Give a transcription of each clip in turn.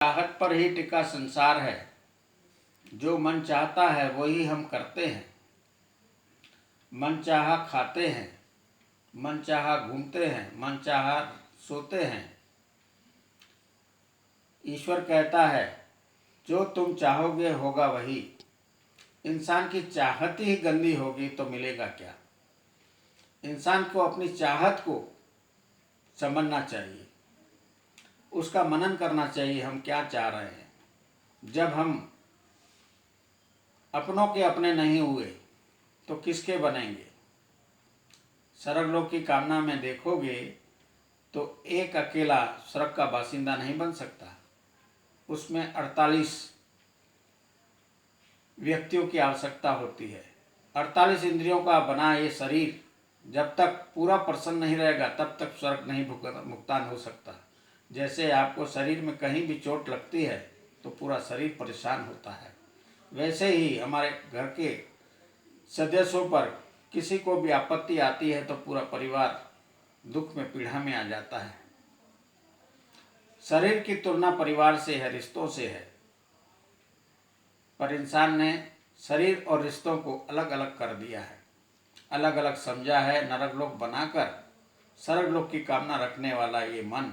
चाहत पर ही टिका संसार है। जो मन चाहता है वही हम करते हैं। मन चाहा खाते हैं, मन चाहा घूमते हैं, मन चाहा सोते हैं। ईश्वर कहता है जो तुम चाहोगे होगा वही। इंसान की चाहत ही गंदी होगी तो मिलेगा क्या। इंसान को अपनी चाहत को समझना चाहिए, उसका मनन करना चाहिए हम क्या चाह रहे हैं। जब हम अपनों के अपने नहीं हुए तो किसके बनेंगे। स्वर्गलोक की कामना में देखोगे तो एक अकेला स्वर्ग का बासिंदा नहीं बन सकता। उसमें 48 व्यक्तियों की आवश्यकता होती है। 48 इंद्रियों का बना ये शरीर जब तक पूरा प्रसन्न नहीं रहेगा तब तक स्वर्ग नहीं भुगतान हो सकता। जैसे आपको शरीर में कहीं भी चोट लगती है तो पूरा शरीर परेशान होता है, वैसे ही हमारे घर के सदस्यों पर किसी को भी आपत्ति आती है तो पूरा परिवार दुख में पीड़ा में आ जाता है। शरीर की तुलना परिवार से है, रिश्तों से है, पर इंसान ने शरीर और रिश्तों को अलग अलग कर दिया है, अलग अलग समझा है। नरकलोक बनाकर स्वर्गलोक की कामना रखने वाला ये मन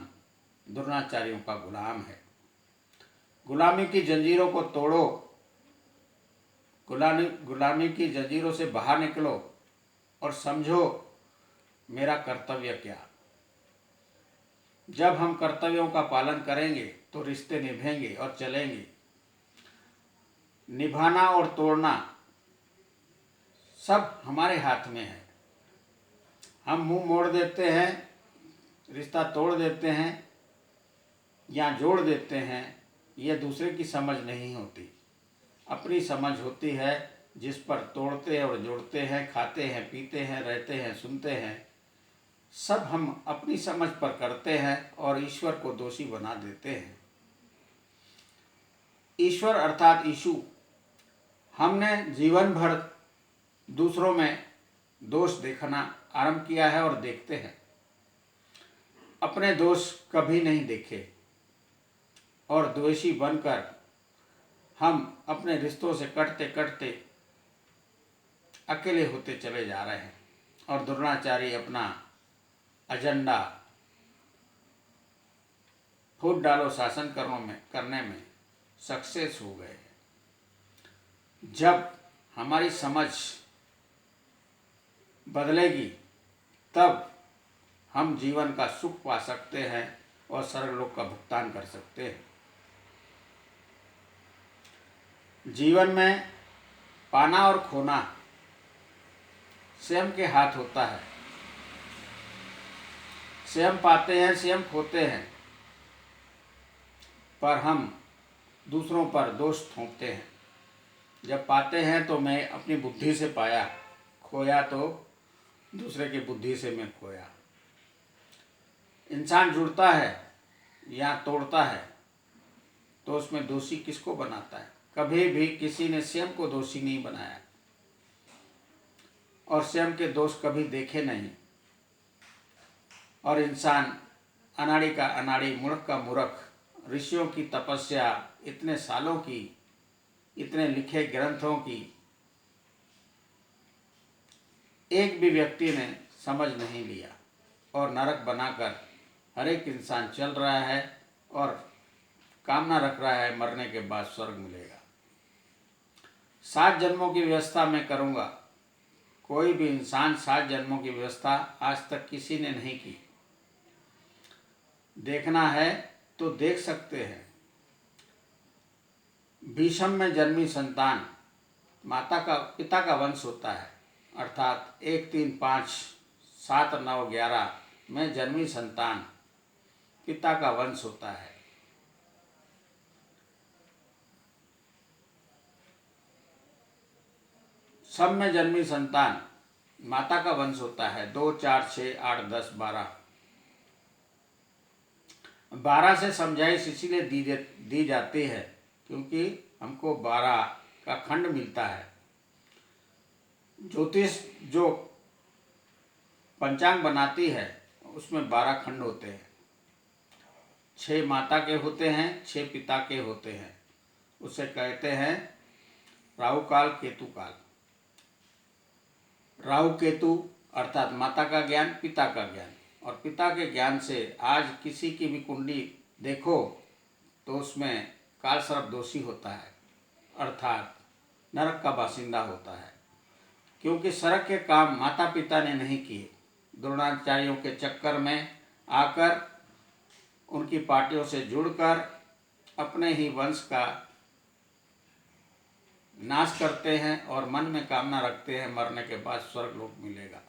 दुर्नाचारियों का गुलाम है। गुलामी की जंजीरों को तोड़ो, गुलामी की जंजीरों से बाहर निकलो और समझो मेरा कर्तव्य क्या। जब हम कर्तव्यों का पालन करेंगे तो रिश्ते निभेंगे और चलेंगे। निभाना और तोड़ना सब हमारे हाथ में है। हम मुंह मोड़ देते हैं, रिश्ता तोड़ देते हैं या जोड़ देते हैं, यह दूसरे की समझ नहीं होती। अपनी समझ होती है जिस पर तोड़ते और जोड़ते हैं, खाते हैं, पीते हैं, रहते हैं, सुनते हैं, सब हम अपनी समझ पर करते हैं और ईश्वर को दोषी बना देते हैं। ईश्वर अर्थात यीशु, हमने जीवन भर दूसरों में दोष देखना आरंभ किया है और देखते हैं। अपने दोष कभी नहीं देखे और द्वेषी बनकर हम अपने रिश्तों से कटते कटते अकेले होते चले जा रहे हैं और दुर्नाचारी अपना एजेंडा फूट डालो शासन करने में सक्सेस हो गए। जब हमारी समझ बदलेगी तब हम जीवन का सुख पा सकते हैं और स्वर्गलोक का भुगतान कर सकते हैं। जीवन में पाना और खोना स्वयं के हाथ होता है। स्वयं पाते हैं, स्वयं खोते हैं, पर हम दूसरों पर दोष थोपते हैं। जब पाते हैं तो मैं अपनी बुद्धि से पाया, खोया तो दूसरे की बुद्धि से मैं खोया। इंसान जुड़ता है या तोड़ता है तो उसमें दोषी किसको बनाता है। कभी भी किसी ने स्वयं को दोषी नहीं बनाया और स्वयं के दोष कभी देखे नहीं। और इंसान अनाड़ी का अनाड़ी, मूर्ख का मूर्ख, ऋषियों की तपस्या, इतने सालों की, इतने लिखे ग्रंथों की एक भी व्यक्ति ने समझ नहीं लिया और नरक बनाकर हर एक इंसान चल रहा है और कामना रख रहा है मरने के बाद स्वर्ग मिलेगा। 7 जन्मों की व्यवस्था मैं करूँगा। कोई भी इंसान 7 जन्मों की व्यवस्था आज तक किसी ने नहीं की। देखना है तो देख सकते हैं। भीष्म में जन्मी संतान पिता का वंश होता है, अर्थात 1 3 5 7 9 11 में जन्मी संतान पिता का वंश होता है। सब में जन्मी संतान माता का वंश होता है। 2 4 6 8 10 12 से समझाइश इसीलिए दी जाती है क्योंकि हमको 12 का खंड मिलता है। ज्योतिष जो पंचांग बनाती है उसमें 12 खंड होते हैं। 6 माता के होते हैं, 6 पिता के होते हैं। उसे कहते हैं राहु काल, केतु काल। राहु केतु अर्थात माता का ज्ञान, पिता का ज्ञान, और पिता के ज्ञान से आज किसी की भी कुंडली देखो तो उसमें काल सर्प दोषी होता है, अर्थात नरक का बासिंदा होता है। क्योंकि सर्प के काम माता पिता ने नहीं किए, द्रोणाचार्यों के चक्कर में आकर उनकी पार्टियों से जुड़कर अपने ही वंश का नाश करते हैं और मन में कामना रखते हैं मरने के बाद स्वर्ग लोक मिलेगा।